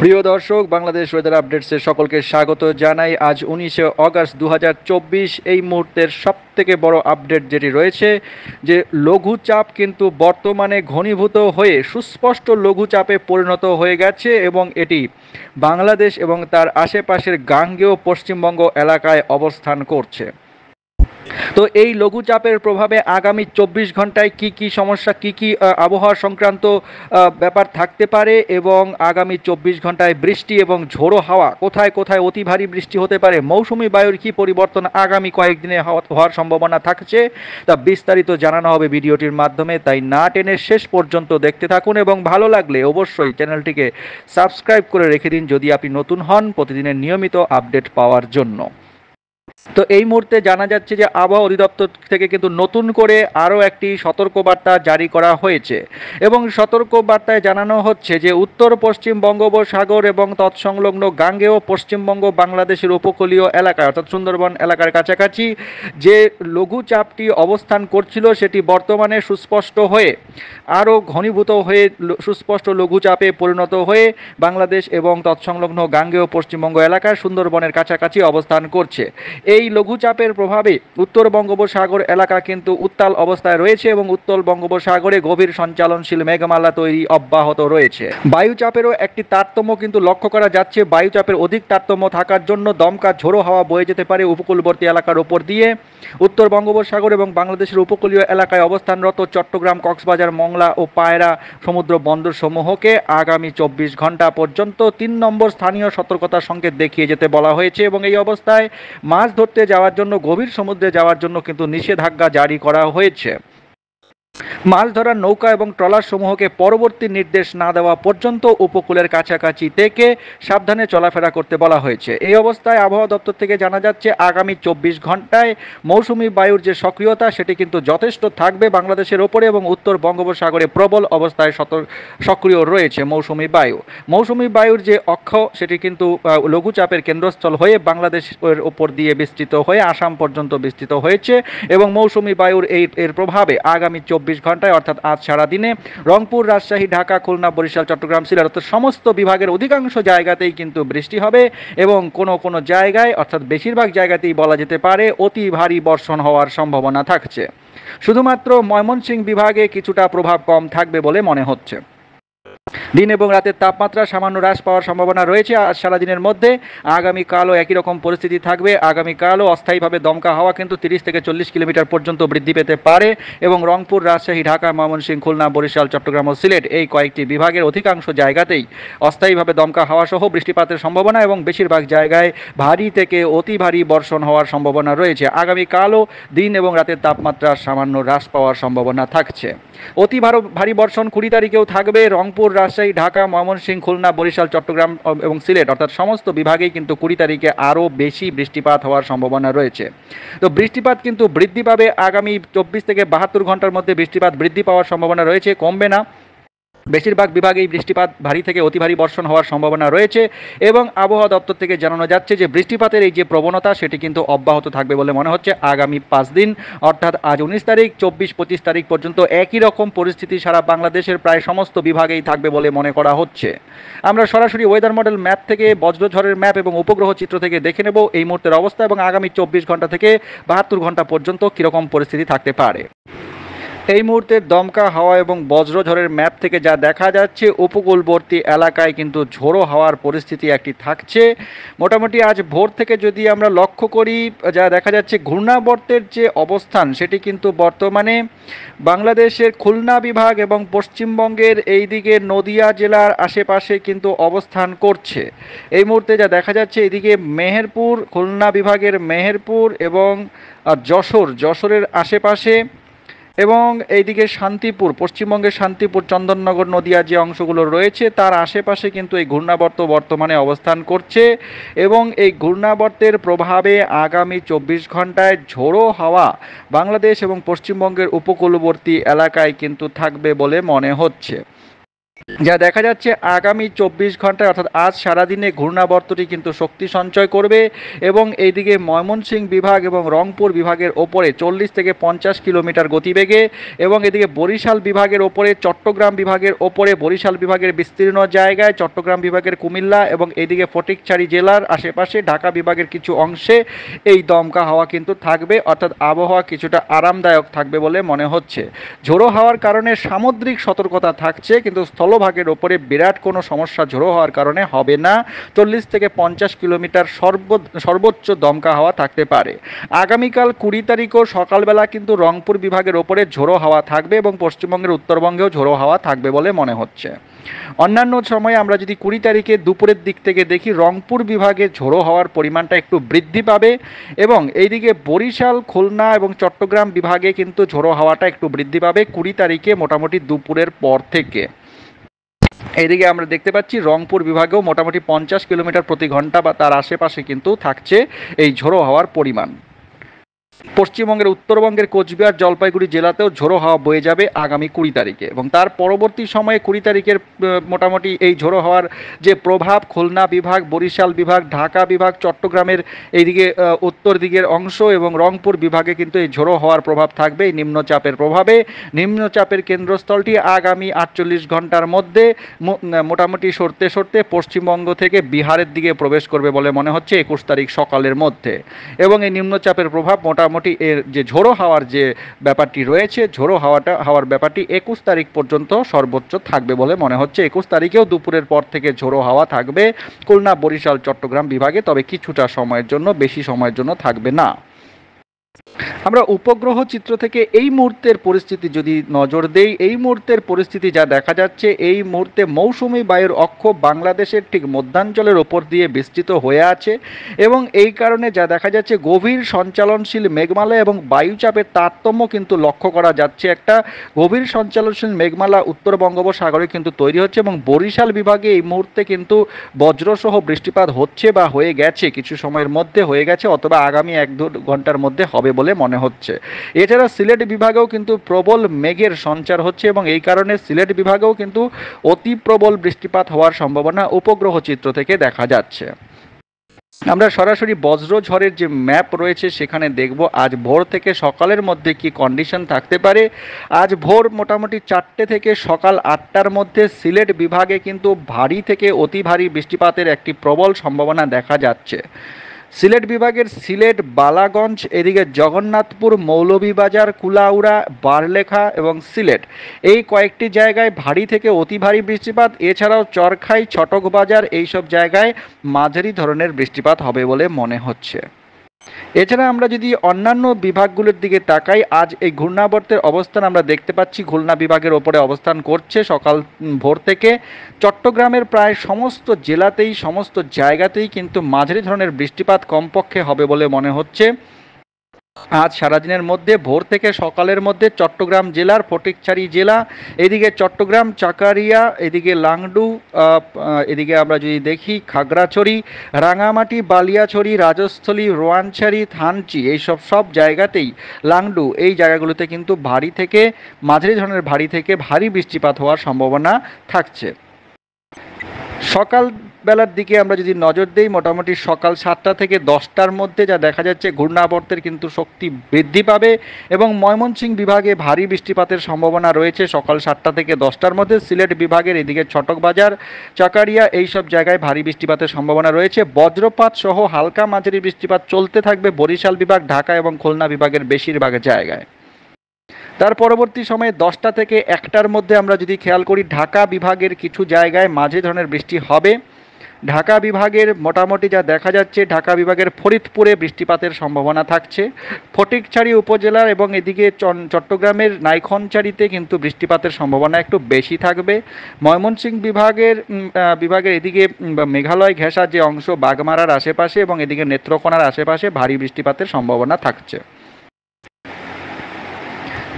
প্রিয় দর্শক, বাংলাদেশ ওয়েদার আপডেটসে সকলকে স্বাগত জানাই। আজ 19শে অগাস্ট 2024। এই মুহূর্তের সব থেকে বড় আপডেট যেটি রয়েছে, যে লঘুচাপ কিন্তু বর্তমানে ঘনীভূত হয়ে সুস্পষ্ট লঘুচাপে পরিণত হয়ে গেছে এবং এটি বাংলাদেশ এবং তার আশেপাশের গাঙ্গেয় পশ্চিমবঙ্গ এলাকায় অবস্থান করছে। তো এই লঘুচাপের প্রভাবে আগামী 24 ঘন্টায় কি কি সমস্যা, কি কি আবহাওয়া সংক্রান্ত ব্যাপার থাকতে পারে এবং আগামী 24 ঘন্টায় বৃষ্টি এবং ঝোড়ো হাওয়া, কোথায় কোথায় অতি ভারী বৃষ্টি হতে পারে, মৌসুমি বায়ুর কি পরিবর্তন আগামী কয়েকদিনে হওয়ার সম্ভাবনা থাকছে, তা বিস্তারিত জানানো হবে ভিডিওটির মাধ্যমে। তাই না টেনে শেষ পর্যন্ত দেখতে থাকুন এবং ভালো লাগলে অবশ্যই চ্যানেলটিকে সাবস্ক্রাইব করে রেখে দিন যদি আপনি নতুন হন প্রতিদিনের নিয়মিত আপডেট পাওয়ার জন্য। তো এই মুহূর্তে জানা যাচ্ছে যে আবহাওয়া অধিদপ্তর থেকে কিন্তু নতুন করে আরও একটি সতর্কবার্তা জারি করা হয়েছে এবং সতর্কবার্তায় জানানো হচ্ছে যে উত্তর পশ্চিম বঙ্গোপসাগর এবং তৎসংলগ্ন গাঙ্গেয় পশ্চিমবঙ্গ বাংলাদেশের উপকূলীয় এলাকায় অর্থাৎ সুন্দরবন এলাকার কাছাকাছি যে লঘুচাপটি অবস্থান করছিল সেটি বর্তমানে সুস্পষ্ট হয়ে আরও ঘনীভূত হয়ে সুস্পষ্ট লঘুচাপে পরিণত হয়ে বাংলাদেশ এবং তৎসংলগ্ন গাঙ্গেয় পশ্চিমবঙ্গ এলাকায় সুন্দরবনের কাছাকাছি অবস্থান করছে। এই লঘুচাপের প্রভাবে উত্তর বঙ্গোপসাগর এলাকা কিন্তু উত্তাল অবস্থায় রয়েছে এবং উত্তর বঙ্গোপসাগরে গভীর সঞ্চালনশীল মেঘমালা তৈরি অব্যাহত রয়েছে। বায়ুচাপেরও একটি তারতম্য কিন্তু লক্ষ্য করা যাচ্ছে। বায়ুচাপের অধিক তারতম্য থাকার জন্য দমকা ঝোড়ো হাওয়া বয়ে যেতে পারে উপকূলবর্তী এলাকার ওপর দিয়ে। উত্তর বঙ্গোপসাগর এবং বাংলাদেশের উপকূলীয় এলাকায় অবস্থানরত চট্টগ্রাম, কক্সবাজার, মংলা ও পায়রা সমুদ্র বন্দর সমূহকে আগামী 24 ঘন্টা পর্যন্ত 3 নম্বর স্থানীয় সতর্কতা সংকেত দেখিয়ে যেতে বলা হয়েছে এবং এই অবস্থায় মাছ ধরতে যাওয়ার জন্য, গভীর সমুদ্রে যাওয়ার জন্য কিন্তু নিষেধাজ্ঞা জারি করা হয়েছে। মাছ ধরার নৌকা এবং ট্রলার সমূহকে পরবর্তী নির্দেশ না দেওয়া পর্যন্ত উপকূলের কাছাকাছি থেকে সাবধানে চলাফেরা করতে বলা হয়েছে। এই অবস্থায় আবহাওয়া দপ্তর থেকে জানা যাচ্ছে আগামী 24 ঘন্টায় মৌসুমি বায়ুর যে সক্রিয়তা সেটি কিন্তু যথেষ্ট থাকবে বাংলাদেশের ওপরে এবং উত্তর বঙ্গোপসাগরে প্রবল অবস্থায় সক্রিয় রয়েছে মৌসুমি বায়ু। মৌসুমি বায়ুর যে অক্ষ সেটি কিন্তু লঘুচাপের কেন্দ্রস্থল হয়ে বাংলাদেশের ওপর দিয়ে বিস্তৃত হয়ে আসাম পর্যন্ত বিস্তৃত হয়েছে এবং মৌসুমি বায়ুর এর প্রভাবে আগামী 24 ঘন্টায় অর্থাৎ আজ সারাদিনে রংপুর, রাজশাহী, ঢাকা, খুলনা, বরিশাল, চট্টগ্রাম, সিলেট অর্থাৎ সমস্ত বিভাগের অধিকাংশ জায়গাতেই কিন্তু বৃষ্টি হবে এবং কোনো কোনো জায়গায় অর্থাৎ বেশিরভাগ জায়গাতেই বলা যেতে পারে অতি ভারী বর্ষণ হওয়ার সম্ভাবনা থাকছে। শুধুমাত্র ময়মনসিংহ বিভাগে কিছুটা প্রভাব কম থাকবে বলে মনে হচ্ছে। দিন এবং রাতের তাপমাত্রা সামান্য হ্রাস পাওয়ার সম্ভাবনা রয়েছে আজ সারাদিনের মধ্যে। আগামীকালও একই রকম পরিস্থিতি থাকবে। আগামীকালও অস্থায়ীভাবে দমকা হাওয়া কিন্তু 30 থেকে 40 কিলোমিটার পর্যন্ত বৃদ্ধি পেতে পারে এবং রংপুর, রাজশাহী, ঢাকা, ময়মনসিংহ, খুলনা, বরিশাল, চট্টগ্রাম ও সিলেট এই কয়েকটি বিভাগের অধিকাংশ জায়গাতেই অস্থায়ীভাবে দমকা হাওয়া সহ বৃষ্টিপাতের সম্ভাবনা এবং বেশিরভাগ জায়গায় ভারী থেকে অতি ভারী বর্ষণ হওয়ার সম্ভাবনা রয়েছে। আগামীকালও দিন এবং রাতের তাপমাত্রা সামান্য হ্রাস পাওয়ার সম্ভাবনা থাকছে। অতি ভারী বর্ষণ 20 তারিখেও থাকবে রংপুর, রাজশাহী, ঢাকা, ময়মনসিংহ, খুলনা, বরিশাল, চট্টগ্রাম এবং সিলেট অর্থাৎ সমস্ত বিভাগেই কিন্তু 20 তারিখে আরও বেশি বৃষ্টিপাত হওয়ার সম্ভাবনা রয়েছে। তো বৃষ্টিপাত কিন্তু বৃদ্ধি পাবে আগামী 24 থেকে 72 ঘন্টার মধ্যে বৃষ্টিপাত বৃদ্ধি পাওয়ার সম্ভাবনা রয়েছে, কমবে না। বেশিরভাগ বিভাগেই বৃষ্টিপাত ভারী থেকে অতি ভারী বর্ষণ হওয়ার সম্ভাবনা রয়েছে এবং আবহাওয়া দপ্তর থেকে জানানো যাচ্ছে যে বৃষ্টিপাতের এই যে প্রবণতা সেটি কিন্তু অব্যাহত থাকবে বলে মনে হচ্ছে আগামী 5 দিন অর্থাৎ আজ 19 তারিখ, 24-25 তারিখ পর্যন্ত একই রকম পরিস্থিতি সারা বাংলাদেশের প্রায় সমস্ত বিভাগেই থাকবে বলে মনে করা হচ্ছে। আমরা সরাসরি ওয়েদার মডেল ম্যাপ থেকে বজ্রঝড়ের ম্যাপ এবং উপগ্রহ চিত্র থেকে দেখে নেব এই মুহূর্তের অবস্থা এবং আগামী 24 ঘন্টা থেকে 72 ঘন্টা পর্যন্ত কীরকম পরিস্থিতি থাকতে পারে। এই মুহূর্তে দমকা হাওয়া এবং বজ্রঝড়ের ম্যাপ থেকে যা দেখা যাচ্ছে উপকূলবর্তী এলাকায় কিন্তু ঝোড়ো হাওয়ার পরিস্থিতি একটি থাকছে। মোটামুটি আজ ভোর থেকে যদি আমরা লক্ষ্য করি যা দেখা যাচ্ছে ঘূর্ণাবর্তের যে অবস্থান সেটি কিন্তু বর্তমানে বাংলাদেশের খুলনা বিভাগ এবং পশ্চিমবঙ্গের এই দিকে নদিয়া জেলার আশেপাশে কিন্তু অবস্থান করছে। এই মুহূর্তে যা দেখা যাচ্ছে এদিকে মেহেরপুর, খুলনা বিভাগের মেহেরপুর এবং যশোরের আশেপাশে এবং এইদিকে শান্তিপুর, পশ্চিমবঙ্গের শান্তিপুর, চন্দননগর, নদিয়া যে অংশগুলো রয়েছে তার আশেপাশে কিন্তু এই ঘূর্ণাবর্ত বর্তমানে অবস্থান করছে এবং এই ঘূর্ণাবর্তের প্রভাবে আগামী 24 ঘন্টায় ঝোড়ো হাওয়া বাংলাদেশ এবং পশ্চিমবঙ্গের উপকূলবর্তী এলাকায় কিন্তু থাকবে বলে মনে হচ্ছে। যা দেখা যাচ্ছে আগামী 24 ঘন্টায় অর্থাৎ আজ সারাদিনে ঘূর্ণাবর্তটি কিন্তু শক্তি সঞ্চয় করবে এবং এইদিকে ময়মনসিংহ বিভাগ এবং রংপুর বিভাগের ওপরে 40 থেকে 50 কিলোমিটার গতিবেগে এবং এদিকে বরিশাল বিভাগের ওপরে, চট্টগ্রাম বিভাগের ওপরে, বরিশাল বিভাগের বিস্তীর্ণ জায়গায়, চট্টগ্রাম বিভাগের কুমিল্লা এবং এদিকে ফটিকছড়ি জেলার আশেপাশে, ঢাকা বিভাগের কিছু অংশে এই দমকা হাওয়া কিন্তু থাকবে, অর্থাৎ আবহাওয়া কিছুটা আরামদায়ক থাকবে বলে মনে হচ্ছে। ঝোড়ো হাওয়ার কারণে সামুদ্রিক সতর্কতা থাকছে, কিন্তু স্থলভাগের ওপরে বিরাট কোনো সমস্যা ঝোড়ো হওয়ার কারণে হবে না। 40 থেকে 50 কিলোমিটার সর্বোচ্চ দমকা হাওয়া থাকতে পারে। আগামীকাল 20 তারিখও সকালবেলা কিন্তু রংপুর বিভাগের ওপরে ঝোড়ো হাওয়া থাকবে এবং পশ্চিমবঙ্গের উত্তরবঙ্গেও ঝোড়ো হাওয়া থাকবে বলে মনে হচ্ছে। অন্যান্য সময়ে আমরা যদি 20 তারিখে দুপুরের দিক থেকে দেখি, রংপুর বিভাগে ঝোড়ো হওয়ার পরিমাণটা একটু বৃদ্ধি পাবে এবং এইদিকে বরিশাল, খুলনা এবং চট্টগ্রাম বিভাগে কিন্তু ঝোড়ো হাওয়াটা একটু বৃদ্ধি পাবে 20 তারিখে মোটামুটি দুপুরের পর থেকে। এইদিকে আমরা দেখতে পাচ্ছি রংপুর বিভাগেও মোটামুটি 50 কিলোমিটার প্রতি ঘন্টা বা তার আশেপাশে কিন্তু থাকছে এই ঝোড়ো হাওয়ার পরিমাণ। পশ্চিমবঙ্গের উত্তরবঙ্গের কোচবিহার, জলপাইগুড়ি জেলাতেও ঝোড়ো হাওয়া বয়ে যাবে আগামী 20 তারিখে এবং তার পরবর্তী সময়ে 20 তারিখের মোটামুটি এই ঝোড়ো হাওয়ার যে প্রভাব খুলনা বিভাগ, বরিশাল বিভাগ, ঢাকা বিভাগ, চট্টগ্রামের এইদিকে উত্তর দিকের অংশ এবং রংপুর বিভাগে কিন্তু এই ঝোড়ো হওয়ার প্রভাব থাকবে এই নিম্নচাপের প্রভাবে। নিম্নচাপের কেন্দ্রস্থলটি আগামী 48 ঘন্টার মধ্যে মোটামুটি সরতে সরতে পশ্চিমবঙ্গ থেকে বিহারের দিকে প্রবেশ করবে বলে মনে হচ্ছে 21 তারিখ সকালের মধ্যে এবং এই নিম্নচাপের প্রভাব মোটামুটি এর যে ঝোড়ো হাওয়ার যে ব্যাপারটি রয়েছে, ঝোড়ো হাওয়ার ব্যাপারটি 21 তারিখ পর্যন্ত সর্বোচ্চ থাকবে বলে মনে হচ্ছে। 21 তারিখেও দুপুরের পর থেকে ঝোড়ো হাওয়া থাকবে খুলনা, বরিশাল, চট্টগ্রাম বিভাগে, তবে কিছুটা সময়ের জন্য, বেশি সময়ের জন্য থাকবে না। আমরা উপগ্রহ চিত্র থেকে এই মুহূর্তের পরিস্থিতি যদি নজর দেই, এই মুহূর্তের পরিস্থিতি যা দেখা যাচ্ছে, এই মুহূর্তে মৌসুমি বায়ুর অক্ষ বাংলাদেশের ঠিক মধ্যাঞ্চলের ওপর দিয়ে বিস্তৃত হয়ে আছে এবং এই কারণে যা দেখা যাচ্ছে গভীর সঞ্চালনশীল মেঘমালা এবং বায়ুচাপের তারতম্য কিন্তু লক্ষ্য করা যাচ্ছে। একটা গভীর সঞ্চালনশীল মেঘমালা উত্তর বঙ্গোপসাগরে কিন্তু তৈরি হচ্ছে এবং বরিশাল বিভাগে এই মুহূর্তে কিন্তু বজ্রসহ বৃষ্টিপাত হচ্ছে বা হয়ে গেছে, কিছু সময়ের মধ্যে হয়ে গেছে অথবা আগামী 1-2 ঘন্টার মধ্যে হবে বলে মনে হচ্ছে। এছাড়া সিলেট বিভাগেও কিন্তু প্রবল মেঘের সঞ্চার হচ্ছে এবং এই কারণে সিলেট বিভাগেও কিন্তু অতি প্রবল বৃষ্টিপাত হওয়ার সম্ভাবনা উপগ্রহ চিত্র থেকে দেখা যাচ্ছে। আমরা সরাসরি বজ্রঝড়ের যে ম্যাপ রয়েছে সেখানে দেখব আজ ভোর থেকে সকালের মধ্যে কি কন্ডিশন থাকতে পারে। আজ ভোর মোটামুটি 4টে থেকে সকাল 8টার মধ্যে সিলেট বিভাগে কিন্তু ভারী থেকে অতি ভারী বৃষ্টিপাতের একটি প্রবল সম্ভাবনা দেখা যাচ্ছে। সিলেট বিভাগের সিলেট, বালাগঞ্জ, এদিকে জগন্নাথপুর, মৌলভীবাজার, কুলাউড়া, বারলেখা এবং সিলেট এই কয়েকটি জায়গায় ভারী থেকে অতি ভারী বৃষ্টিপাত, এছাড়াও চরখাই, ছটকবাজার এইসব জায়গায় মাঝারি ধরনের বৃষ্টিপাত হবে বলে মনে হচ্ছে। এছাড়া আমরা যদি অন্যান্য বিভাগগুলোর দিকে তাকাই, আজ এই ঘূর্ণাবর্তের অবস্থান আমরা দেখতে পাচ্ছি খুলনা বিভাগের ওপরে অবস্থান করছে সকাল ভোর থেকে। চট্টগ্রামের প্রায় সমস্ত জেলাতেই, সমস্ত জায়গাতেই কিন্তু মাঝারি ধরনের বৃষ্টিপাত কমপক্ষে হবে বলে মনে হচ্ছে। আজ সারাদিনের মধ্যে ভোর থেকে সকালের মধ্যে চট্টগ্রাম জেলার ফটিকছড়ি জেলা, এদিকে চট্টগ্রাম, চাকারিয়া, এদিকে লাংডু, এদিকে আমরা যদি দেখি খাগড়াছড়ি, রাঙামাটি, বালিয়াছড়ি, রাজস্থলী, রোয়ানছড়ি, থানচি এইসব সব জায়গাতেই, লাংডু এই জায়গাগুলোতে কিন্তু ভারী থেকে মাঝারি ধরনের ভারী থেকে ভারী বৃষ্টিপাত হওয়ার সম্ভাবনা থাকছে। সকাল বেলার দিকে আমরা যদি নজর দিই, মোটামুটি সকাল 7টা থেকে 10টার মধ্যে যা দেখা যাচ্ছে ঘূর্ণাবর্তের কিন্তু শক্তি বৃদ্ধি পাবে এবং ময়মনসিংহ বিভাগে ভারী বৃষ্টিপাতের সম্ভাবনা রয়েছে সকাল 7টা থেকে 10টার মধ্যে। সিলেট বিভাগের এদিকে ছটকবাজার, চাকারিয়া এইসব জায়গায় ভারী বৃষ্টিপাতের সম্ভাবনা রয়েছে। বজ্রপাত সহ হালকা মাঝারি বৃষ্টিপাত চলতে থাকবে বরিশাল বিভাগ, ঢাকা এবং খুলনা বিভাগের বেশিরভাগ জায়গায়। তার পরবর্তী সময়ে 10টা থেকে 1টার মধ্যে আমরা যদি খেয়াল করি, ঢাকা বিভাগের কিছু জায়গায় মাঝে ধরনের বৃষ্টি হবে। ঢাকা বিভাগের মোটামুটি যা দেখা যাচ্ছে, ঢাকা বিভাগের ফরিদপুরে বৃষ্টিপাতের সম্ভাবনা থাকছে। ফটিকছড়ি উপজেলার এবং এদিকে চট্টগ্রামের নাইখনচারিতে কিন্তু বৃষ্টিপাতের সম্ভাবনা একটু বেশি থাকবে। ময়মনসিংহ বিভাগের এদিকে মেঘালয় ঘেঁষা যে অংশ, বাগমারার আশেপাশে এবং এদিকে নেত্রকোনার আশেপাশে ভারী বৃষ্টিপাতের সম্ভাবনা থাকছে।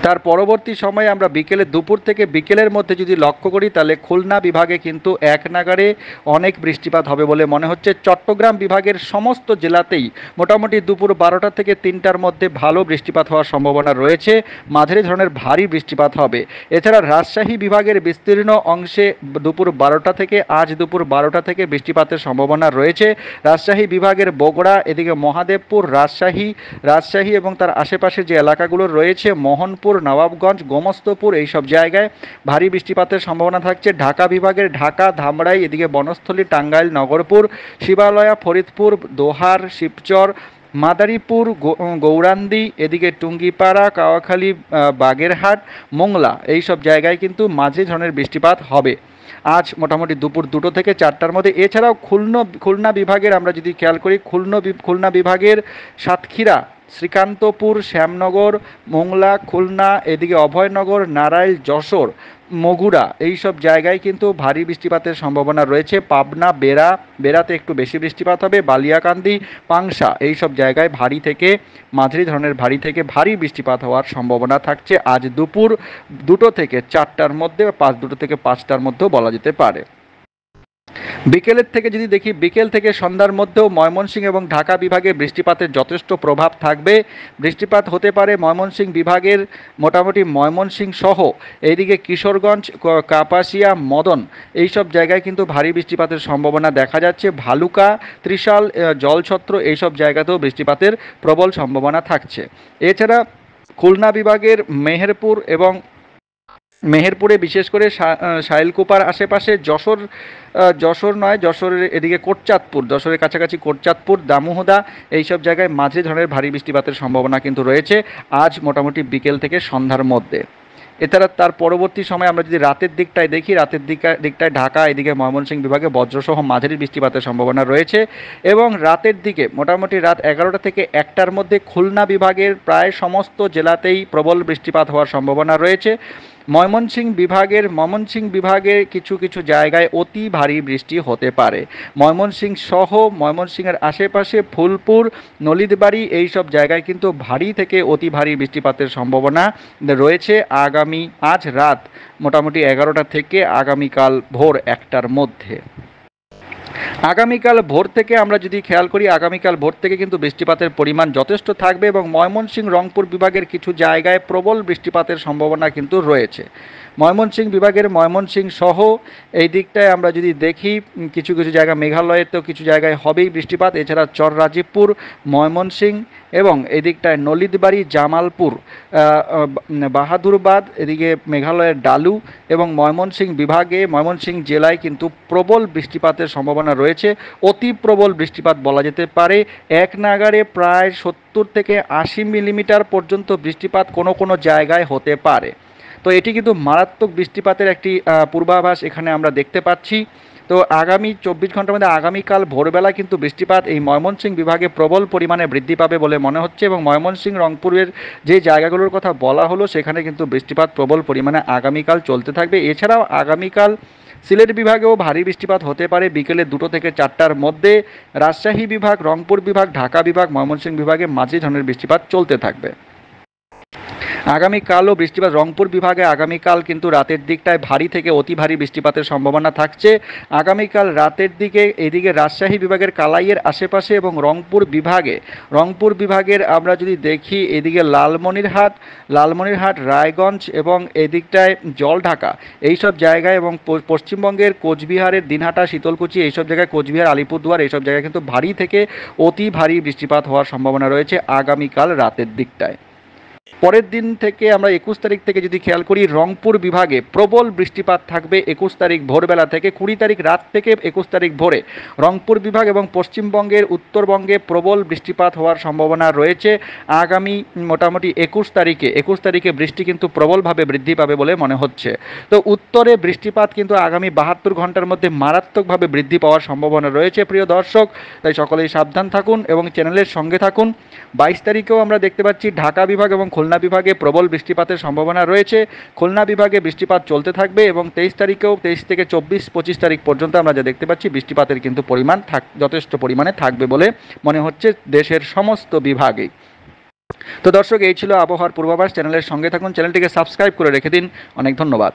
তার পরবর্তী সময়ে আমরা দুপুর থেকে বিকেলের মধ্যে যদি লক্ষ্য করি, তাহলে খুলনা বিভাগে কিন্তু এক নাগাড়ে অনেক বৃষ্টিপাত হবে বলে মনে হচ্ছে। চট্টগ্রাম বিভাগের সমস্ত জেলাতেই মোটামুটি দুপুর 12টা থেকে 3টার মধ্যে ভালো বৃষ্টিপাত হওয়ার সম্ভাবনা রয়েছে, মাঝারি ধরনের ভারী বৃষ্টিপাত হবে। এছাড়া রাজশাহী বিভাগের বিস্তীর্ণ অংশে আজ দুপুর 12টা থেকে বৃষ্টিপাতের সম্ভাবনা রয়েছে। রাজশাহী বিভাগের বগুড়া, এদিকে মহাদেবপুর, রাজশাহী এবং তার আশেপাশের যে এলাকাগুলো রয়েছে, মোহনপুর, নবাবগঞ্জ, গোমস্তপুর, এইসব জায়গায় ভারী বৃষ্টিপাতের সম্ভাবনা থাকছে। ঢাকা বিভাগের ঢাকা, ধামরাই, এদিকে বনস্থলী, টাঙ্গাইল, নগরপুর, শিবালয়া, ফরিদপুর, দোহার, শিবচর, মাদারীপুর, গৌরান্দি, এদিকে টুঙ্গিপাড়া, কাওয়াখালী, বাগেরহাট, মোংলা, এইসব জায়গায় কিন্তু মাঝারি ধরনের বৃষ্টিপাত হবে আজ মোটামুটি দুপুর 2টো থেকে 4টার মধ্যে। এছাড়াও খুলনা বিভাগের আমরা যদি খেয়াল করি, খুলনা বিভাগের সাতক্ষীরা, শ্রীকান্তপুর, শ্যামনগর, মোংলা, খুলনা, এদিকে অভয়নগর, নারাইল, যশোর, মগুরা, এইসব জায়গায় কিন্তু ভারী বৃষ্টিপাতের সম্ভাবনা রয়েছে। পাবনা, বেড়াতে একটু বেশি বৃষ্টিপাত হবে। বালিয়াকান্দি, পাংশা, এইসব জায়গায় মাঝারি ধরনের ভারী বৃষ্টিপাত হওয়ার সম্ভাবনা থাকছে আজ দুপুর 2টো থেকে 4টার মধ্যে, 2টো থেকে 5টার মধ্যেও বলা যেতে পারে। বিকেলের থেকে যদি দেখি, বিকেল থেকে সন্ধ্যার মধ্যেও ময়মনসিংহ এবং ঢাকা বিভাগে বৃষ্টিপাতের যথেষ্ট প্রভাব থাকবে। বৃষ্টিপাত হতে পারে ময়মনসিংহ বিভাগের মোটামুটি ময়মনসিংহ সহ এইদিকে কিশোরগঞ্জ, কাপাসিয়া, মদন, এইসব জায়গায় কিন্তু ভারী বৃষ্টিপাতের সম্ভাবনা দেখা যাচ্ছে। ভালুকা, ত্রিশাল, জলছত্র, এইসব জায়গাতেও বৃষ্টিপাতের প্রবল সম্ভাবনা থাকছে। এছাড়া খুলনা বিভাগের মেহেরপুরে বিশেষ করে শাইলকুপার আশেপাশে, যশোরের এদিকে যশোরের কাছাকাছি কোটচাঁদপুর, দামোহদা, এইসব জায়গায় মাঝারি ধরনের ভারী বৃষ্টিপাতের সম্ভাবনা কিন্তু রয়েছে আজ মোটামুটি বিকেল থেকে সন্ধ্যার মধ্যে। এছাড়া তার পরবর্তী সময় আমরা যদি রাতের দিকটায় দেখি, দিকটায় ঢাকা, এদিকে ময়মনসিংহ বিভাগে বজ্রসহ মাঝারি বৃষ্টিপাতের সম্ভাবনা রয়েছে। এবং রাতের দিকে মোটামুটি রাত 11টা থেকে 1টার মধ্যে খুলনা বিভাগের প্রায় সমস্ত জেলাতেই প্রবল বৃষ্টিপাত হওয়ার সম্ভাবনা রয়েছে। ময়মনসিংহ বিভাগের কিছু জায়গায় অতি ভারী বৃষ্টি হতে পারে। ময়মনসিংহের আশেপাশে ফুলপুর, নলিতবাড়ি, এইসব জায়গায় কিন্তু ভারী থেকে অতি ভারী বৃষ্টিপাতের সম্ভাবনা রয়েছে আজ রাত মোটামুটি 11টা থেকে আগামীকাল ভোর 1টার মধ্যে। আগামীকাল ভোর থেকে আমরা যদি খেয়াল করি, আগামীকাল ভোর থেকে কিন্তু বৃষ্টিপাতের পরিমাণ যথেষ্ট থাকবে এবং ময়মনসিংহ, রংপুর বিভাগের কিছু জায়গায় প্রবল বৃষ্টিপাতের সম্ভাবনা কিন্তু রয়েছে। ময়মনসিংহ সহ এই দিকটায় আমরা যদি দেখি, কিছু জায়গা, মেঘালয়েতেও কিছু জায়গায় হবেই বৃষ্টিপাত। এছাড়া চররাজীবপুর, ময়মনসিংহ এবং এই দিকটায় নলিতবাড়ি, জামালপুর, বাহাদুরবাদ, এদিকে মেঘালয়ের ডালু এবং ময়মনসিংহ জেলায় কিন্তু প্রবল বৃষ্টিপাতের সম্ভাবনা রয়েছে। অতি প্রবল বৃষ্টিপাত বলা যেতে পারে। এক নাগাড়ে প্রায় 70 থেকে 80 মিলিমিটার পর্যন্ত বৃষ্টিপাত কোনো জায়গায় হতে পারে। তো এটি কিন্তু মারাত্মক বৃষ্টিপাতের একটি পূর্বাভাস এখানে আমরা দেখতে পাচ্ছি। তো আগামী 24 ঘন্টার মধ্যে আগামীকাল ভোরবেলা কিন্তু বৃষ্টিপাত এই ময়মনসিংহ বিভাগে প্রবল পরিমাণে বৃদ্ধি পাবে বলে মনে হচ্ছে এবং ময়মনসিংহ, রংপুরের যে জায়গাগুলোর কথা বলা হলো সেখানে কিন্তু বৃষ্টিপাত প্রবল পরিমাণে আগামীকাল চলতে থাকবে। এছাড়াও আগামীকাল সিলেট বিভাগেও ভারী বৃষ্টিপাত হতে পারে বিকেলে 2টো থেকে 4টার মধ্যে। রাজশাহী বিভাগ, রংপুর বিভাগ, ঢাকা বিভাগ, ময়মনসিংহ বিভাগে মাঝারি ধরনের বৃষ্টিপাত চলতে থাকবে। আগামীকালও বৃষ্টিপাত রংপুর বিভাগে আগামীকাল কিন্তু রাতের দিকটায় ভারী থেকে অতি ভারী বৃষ্টিপাতের সম্ভাবনা থাকছে। আগামীকাল রাতের দিকে এদিকে রাজশাহী বিভাগের কালাইয়ের আশেপাশে এবং রংপুর বিভাগের আমরা যদি দেখি, এদিকে লালমনিরহাট, রায়গঞ্জ এবং এদিকটায় জলঢাকা, এইসব জায়গায় এবং পশ্চিমবঙ্গের কোচবিহারের দিনহাটা, শীতলকুচি, এইসব জায়গায়, কোচবিহার, আলিপুরদুয়ার, এইসব জায়গায় কিন্তু ভারী থেকে অতি ভারী বৃষ্টিপাত হওয়ার সম্ভাবনা রয়েছে আগামীকাল রাতের দিকটায়। পরের দিন থেকে আমরা 21 তারিখ থেকে যদি খেয়াল করি, রংপুর বিভাগে প্রবল বৃষ্টিপাত থাকবে 21 তারিখ ভোরবেলা থেকে। 20 তারিখ রাত থেকে 21 তারিখ ভোরে রংপুর বিভাগ এবং পশ্চিমবঙ্গের উত্তরবঙ্গে প্রবল বৃষ্টিপাত হওয়ার সম্ভাবনা রয়েছে। আগামী মোটামুটি 21 তারিখে বৃষ্টি কিন্তু প্রবলভাবে বৃদ্ধি পাবে বলে মনে হচ্ছে। তো উত্তরে বৃষ্টিপাত কিন্তু আগামী 72 ঘন্টার মধ্যে মারাত্মকভাবে বৃদ্ধি পাওয়ার সম্ভাবনা রয়েছে প্রিয় দর্শক। তাই সকলেই সাবধান থাকুন এবং চ্যানেলের সঙ্গে থাকুন। 22 তারিখেও আমরা দেখতে পাচ্ছি ঢাকা বিভাগ এবং খুলনা বিভাগে প্রবল বৃষ্টিপাতের সম্ভাবনা রয়েছে। খুলনা বিভাগে বৃষ্টিপাত চলতে থাকবে এবং 23 থেকে 24-25 তারিখ পর্যন্ত আমরা যা দেখতে পাচ্ছি বৃষ্টিপাতের কিন্তু পরিমাণ যথেষ্ট পরিমাণে থাকবে বলে মনে হচ্ছে দেশের সমস্ত বিভাগেই। তো দর্শক, এই ছিল আবহাওয়ার পূর্বাভাস। চ্যানেলের সঙ্গে থাকুন, চ্যানেলটিকে সাবস্ক্রাইব করে রেখে দিন। অনেক ধন্যবাদ।